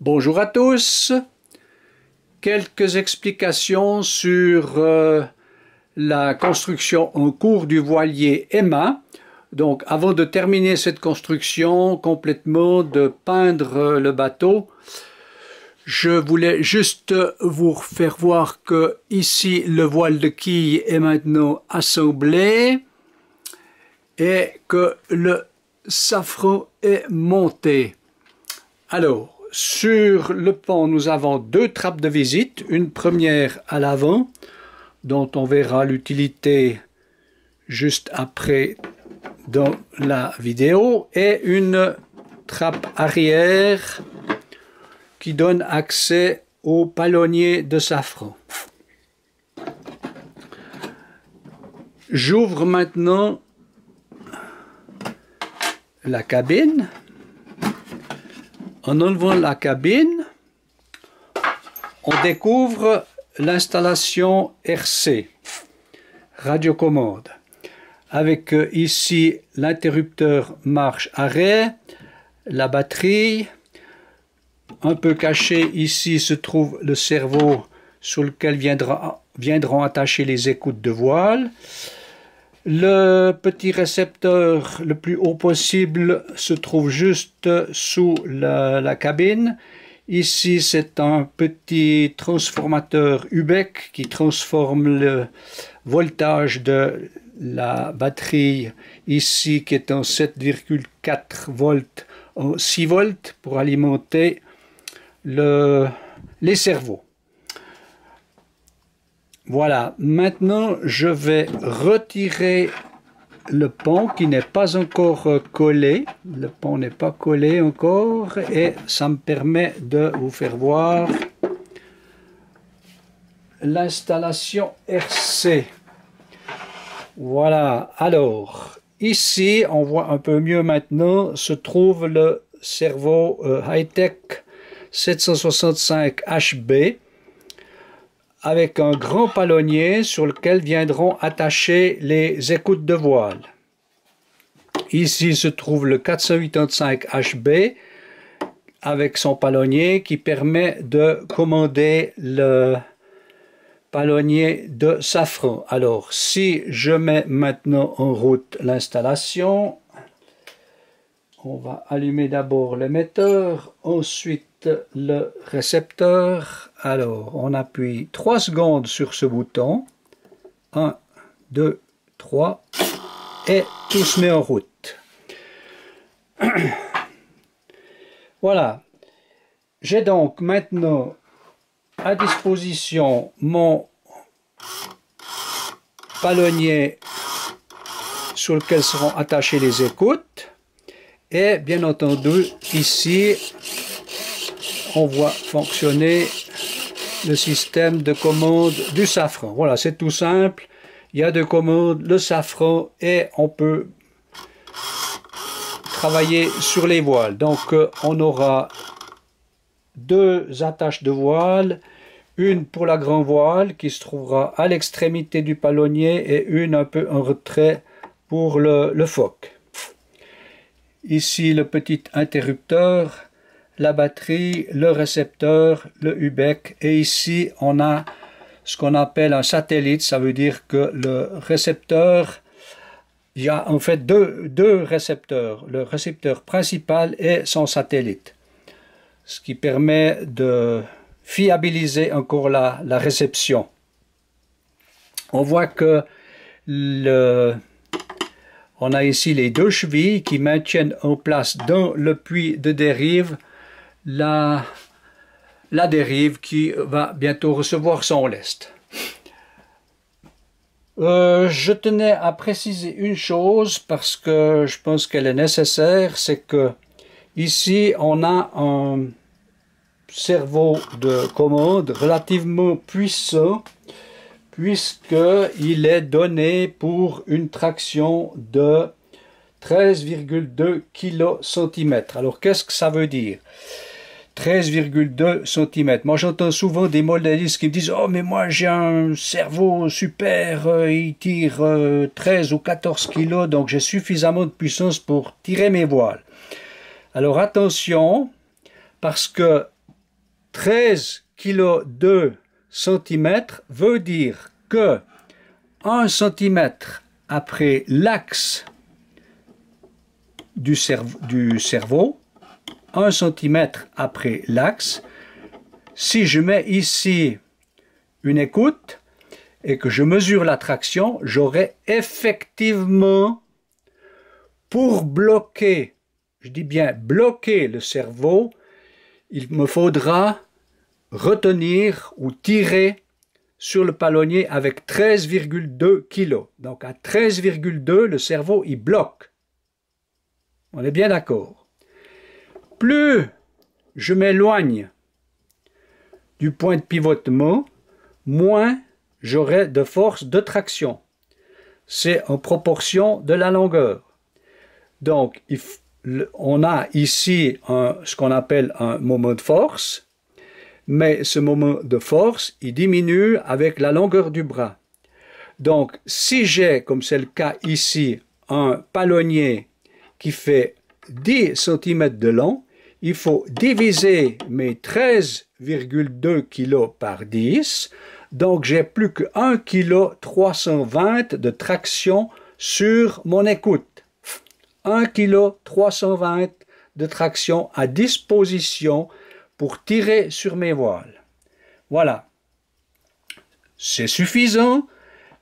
Bonjour à tous. Quelques explications sur la construction en cours du voilier Emma. Donc, avant de terminer cette construction complètement, de peindre le bateau, je voulais juste vous faire voir que ici le voile de quille est maintenant assemblé et que le safran est monté. Alors, sur le pont, nous avons deux trappes de visite, une première à l'avant, dont on verra l'utilité juste après dans la vidéo, et une trappe arrière qui donne accès au palonnier de safran. J'ouvre maintenant la cabine. En enlevant la cabine, on découvre l'installation RC, radiocommande, avec ici l'interrupteur marche-arrêt, la batterie. Un peu caché ici se trouve le cerveau sur lequel viendront attacher les écoutes de voile. Le petit récepteur le plus haut possible se trouve juste sous la cabine. Ici, c'est un petit transformateur UBEC qui transforme le voltage de la batterie, ici qui est en 7,4 volts en 6 volts pour alimenter les cerveaux. Voilà, maintenant je vais retirer le pont qui n'est pas encore collé. Le pont n'est pas collé encore et ça me permet de vous faire voir l'installation RC. Voilà, alors ici on voit un peu mieux maintenant, se trouve le cerveau Hi-Tech 765 HB. Avec un grand palonnier sur lequel viendront attacher les écoutes de voile. Ici se trouve le 485 HB avec son palonnier qui permet de commander le palonnier de safran. Alors, si je mets maintenant en route l'installation, on va allumer d'abord l'émetteur, ensuite le récepteur. Alors, on appuie 3 secondes sur ce bouton. 1, 2, 3. Et tout se met en route. Voilà. J'ai donc maintenant à disposition mon palonnier sur lequel seront attachées les écoutes. Et bien entendu, ici, on voit fonctionner le système de commande du safran. Voilà, c'est tout simple. Il y a deux commandes, le safran, et on peut travailler sur les voiles. Donc, on aura deux attaches de voile, une pour la grand voile qui se trouvera à l'extrémité du palonnier et une un peu en retrait pour le foc. Ici, le petit interrupteur, la batterie, le récepteur, le UBEC, et ici on a ce qu'on appelle un satellite. Ça veut dire que le récepteur, il y a en fait deux récepteurs, le récepteur principal et son satellite, ce qui permet de fiabiliser encore la réception. On voit que on a ici les deux chevilles qui maintiennent en place dans le puits de dérive la dérive qui va bientôt recevoir son lest. Je tenais à préciser une chose parce que je pense qu'elle est nécessaire, c'est que ici on a un cerveau de commande relativement puissant puisqu'il est donné pour une traction de 13,2 kCm. Alors qu'est-ce que ça veut dire? 13,2 cm. Moi j'entends souvent des modélistes qui me disent « Oh mais moi j'ai un cerveau super, il tire 13 ou 14 kg, donc j'ai suffisamment de puissance pour tirer mes voiles. » Alors attention, parce que 13 kg 2 cm veut dire que 1 cm après l'axe du cerveau, 1 cm après l'axe, si je mets ici une écoute et que je mesure la traction, j'aurai effectivement, pour bloquer, je dis bien bloquer le cerveau, il me faudra retenir ou tirer sur le palonnier avec 13,2 kg. Donc à 13,2, le cerveau il bloque. On est bien d'accord. Plus je m'éloigne du point de pivotement, moins j'aurai de force de traction. C'est en proportion de la longueur. Donc, on a ici ce qu'on appelle un moment de force, mais ce moment de force, il diminue avec la longueur du bras. Donc, si j'ai, comme c'est le cas ici, un palonnier qui fait 10 cm de long, il faut diviser mes 13,2 kg par 10, donc j'ai plus que 1 kg 320 de traction sur mon écoute. 1 kg 320 de traction à disposition pour tirer sur mes voiles. Voilà. C'est suffisant.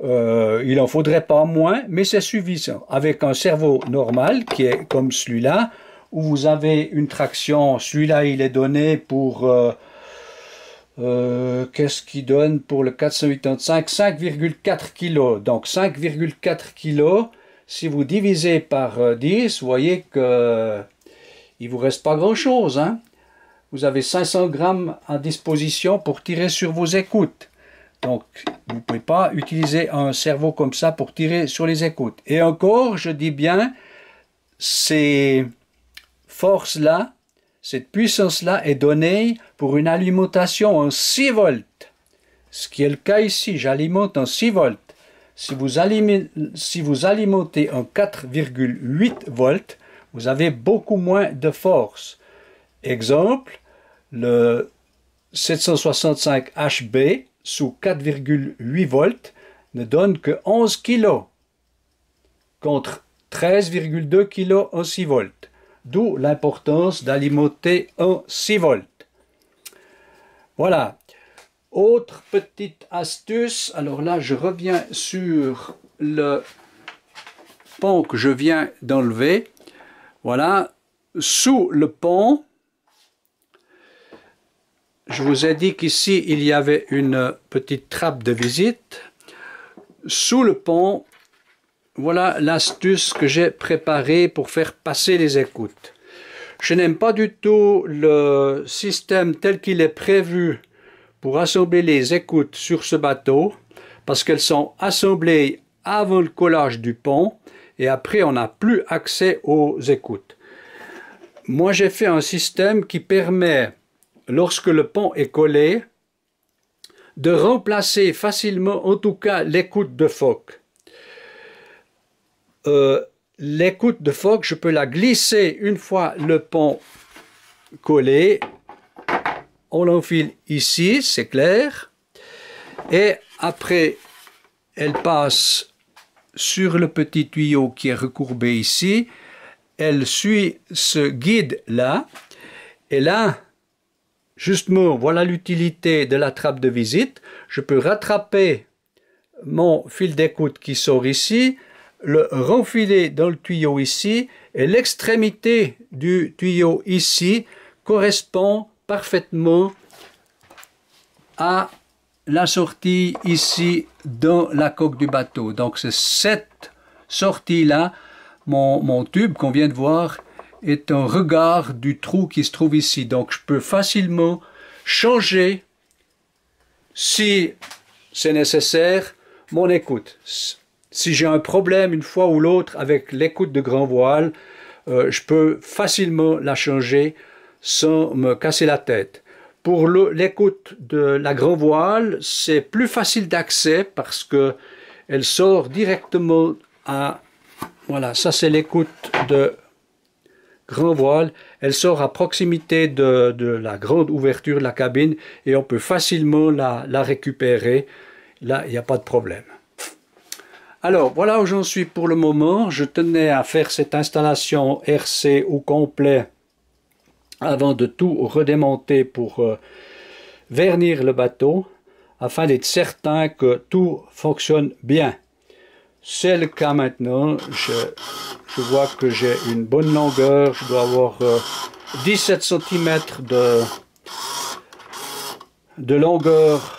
Il n'en faudrait pas moins, mais c'est suffisant. Avec un cerveau normal, qui est comme celui-là, où vous avez une traction, celui-là il est donné pour, qu'est-ce qu'il donne pour le 485? 5,4 kg. Donc 5,4 kg, si vous divisez par 10, vous voyez que il vous reste pas grand-chose, hein? Vous avez 500 grammes à disposition pour tirer sur vos écoutes. Donc, vous ne pouvez pas utiliser un cerveau comme ça pour tirer sur les écoutes. Et encore, je dis bien, ces forces-là, cette puissance-là est donnée pour une alimentation en 6 volts. Ce qui est le cas ici, j'alimente en 6 volts. Si vous alimentez en 4,8 volts, vous avez beaucoup moins de force. Exemple, le 765 HB sous 4,8 volts ne donne que 11 kg contre 13,2 kg en 6 volts. D'où l'importance d'alimenter en 6 volts. Voilà. Autre petite astuce. Alors là, je reviens sur le pont que je viens d'enlever. Voilà. Sous le pont, je vous ai dit qu'ici, il y avait une petite trappe de visite. Sous le pont, voilà l'astuce que j'ai préparée pour faire passer les écoutes. Je n'aime pas du tout le système tel qu'il est prévu pour assembler les écoutes sur ce bateau, parce qu'elles sont assemblées avant le collage du pont, et après on n'a plus accès aux écoutes. Moi j'ai fait un système qui permet, lorsque le pont est collé, de remplacer facilement, en tout cas, l'écoute de phoque. L'écoute de phoque, je peux la glisser une fois le pont collé. On l'enfile ici, c'est clair. Et après, elle passe sur le petit tuyau qui est recourbé ici. Elle suit ce guide-là. Et là, justement, voilà l'utilité de la trappe de visite. Je peux rattraper mon fil d'écoute qui sort ici, le renfiler dans le tuyau ici, et l'extrémité du tuyau ici correspond parfaitement à la sortie ici dans la coque du bateau. Donc c'est cette sortie-là, mon tube qu'on vient de voir, est un regard du trou qui se trouve ici. Donc je peux facilement changer, si c'est nécessaire, mon écoute. Si j'ai un problème une fois ou l'autre avec l'écoute de grand voile, je peux facilement la changer sans me casser la tête. Pour l'écoute de la grand voile, c'est plus facile d'accès parce que elle sort directement à... Voilà, ça c'est l'écoute grand voile, elle sort à proximité de la grande ouverture de la cabine et on peut facilement la récupérer. Là, il n'y a pas de problème. Alors, voilà où j'en suis pour le moment. Je tenais à faire cette installation RC au complet avant de tout redémonter pour vernir le bateau, afin d'être certain que tout fonctionne bien. C'est le cas maintenant. Je vois que j'ai une bonne longueur. Je dois avoir 17 cm de longueur.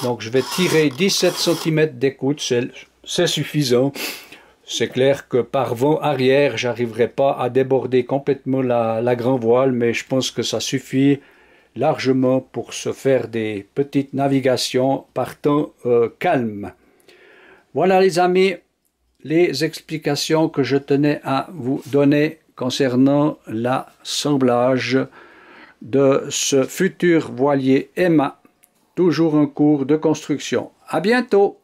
Donc je vais tirer 17 cm d'écoute, c'est suffisant. C'est clair que par vent arrière, j'arriverai pas à déborder complètement la grand voile, mais je pense que ça suffit largement pour se faire des petites navigations par temps calme. Voilà les amis, les explications que je tenais à vous donner concernant l'assemblage de ce futur voilier Emma, toujours en cours de construction. À bientôt!